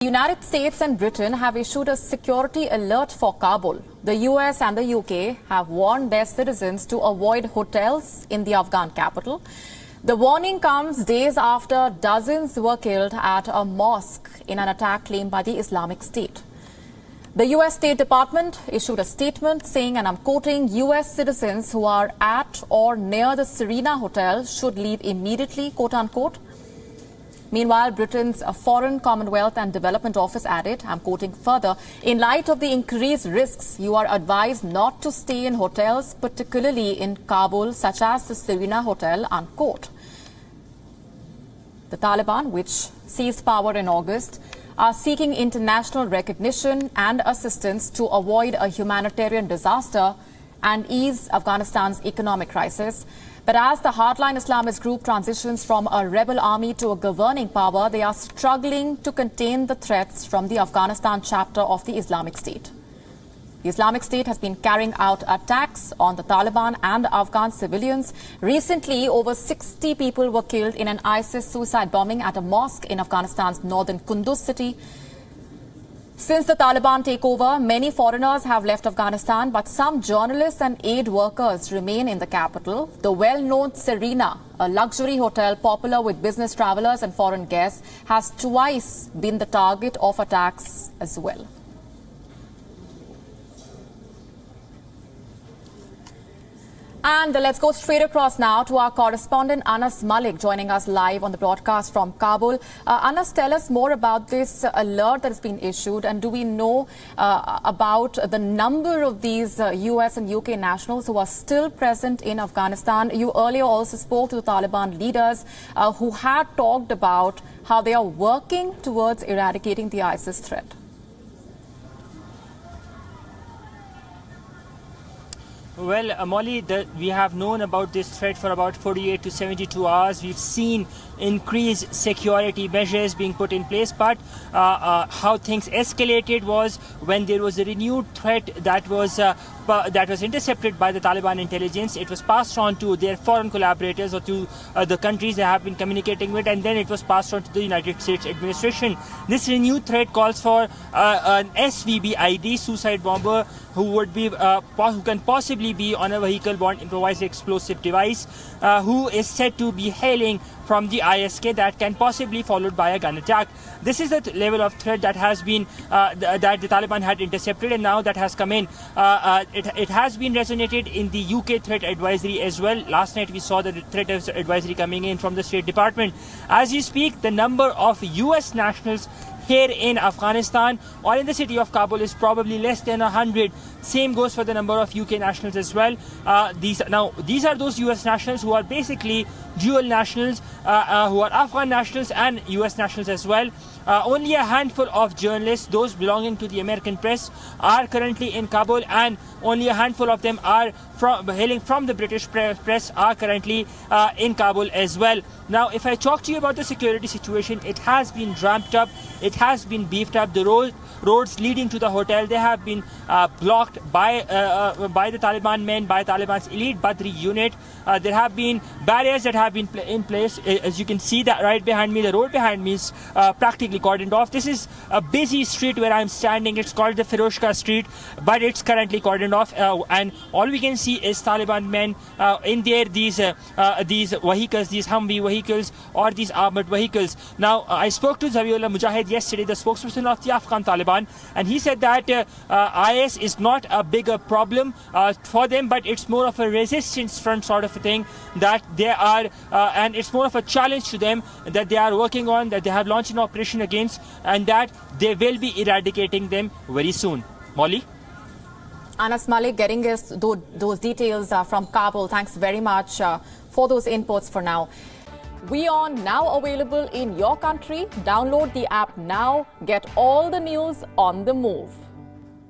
The United States and Britain have issued a security alert for Kabul. The US and the UK have warned their citizens to avoid hotels in the Afghan capital. The warning comes days after dozens were killed at a mosque in an attack claimed by the Islamic State. The US State Department issued a statement saying, and I'm quoting, US citizens who are at or near the Serena Hotel should leave immediately, quote unquote. Meanwhile, Britain's Foreign, Commonwealth and Development Office added, I'm quoting further, in light of the increased risks, you are advised not to stay in hotels, particularly in Kabul, such as the Serena Hotel, unquote. The Taliban, which seized power in August, are seeking international recognition and assistance to avoid a humanitarian disaster and ease Afghanistan's economic crisis. But as the hardline Islamist group transitions from a rebel army to a governing power, they are struggling to contain the threats from the Afghanistan chapter of the Islamic State. The Islamic State has been carrying out attacks on the Taliban and Afghan civilians. Recently, over 60 people were killed in an ISIS suicide bombing at a mosque in Afghanistan's northern Kunduz city. Since the Taliban takeover, many foreigners have left Afghanistan, but some journalists and aid workers remain in the capital. The well-known Serena, a luxury hotel popular with business travelers and foreign guests, has twice been the target of attacks as well. And let's go straight across now to our correspondent Anas Malik joining us live on the broadcast from Kabul. Anas, tell us more about this alert that has been issued, and do we know about the number of these US and UK nationals who are still present in Afghanistan? You earlier also spoke to the Taliban leaders who had talked about how they are working towards eradicating the ISIS threat. Well, Molly, we have known about this threat for about 48 to 72 hours. We've seen increased security measures being put in place, but how things escalated was when there was a renewed threat that was intercepted by the Taliban intelligence. It was passed on to their foreign collaborators or to the countries they have been communicating with, and then it was passed on to the United States administration. This renewed threat calls for an SVB-ID suicide bomber who can possibly be on a vehicle-borne improvised explosive device, who is said to be hailing from the ISK that can possibly followed by a gun attack. This is the level of threat that has been that the Taliban had intercepted, and now that has come in. It has been resonated in the UK threat advisory as well. Last night we saw the threat advisory coming in from the State Department. As we speak, the number of US nationals here in Afghanistan or in the city of Kabul is probably less than 100. Same goes for the number of UK nationals as well. These are those US nationals who are basically dual nationals, who are Afghan nationals and US nationals as well. Only a handful of journalists, those belonging to the American press, are currently in Kabul, and only a handful of them are hailing from the British press are currently in Kabul as well. Now, if I talk to you about the security situation, it has been ramped up, it has been beefed up. The roads leading to the hotel, they have been blocked by the Taliban men, by Taliban's elite Badri unit. There have been barriers that have been in place. As you can see that right behind me, the road behind me is practically cordoned off. This is a busy street where I'm standing. It's called the Firoshka Street, but it's currently cordoned off, and all we can see is Taliban men in these vehicles, these Humvee vehicles or these armored vehicles. Now, I spoke to Zabiullah Mujahid yesterday, the spokesperson of the Afghan Taliban, and he said that IS is not a bigger problem for them, but it's more of a resistance front sort of a thing that they are, and it's more of a challenge to them that they are working on, that they have launched an operation against, and that they will be eradicating them very soon. Molly? Anas Malik getting us those details from Kabul. Thanks very much for those inputs for now. WION now available in your country. Download the app now. Get all the news on the move.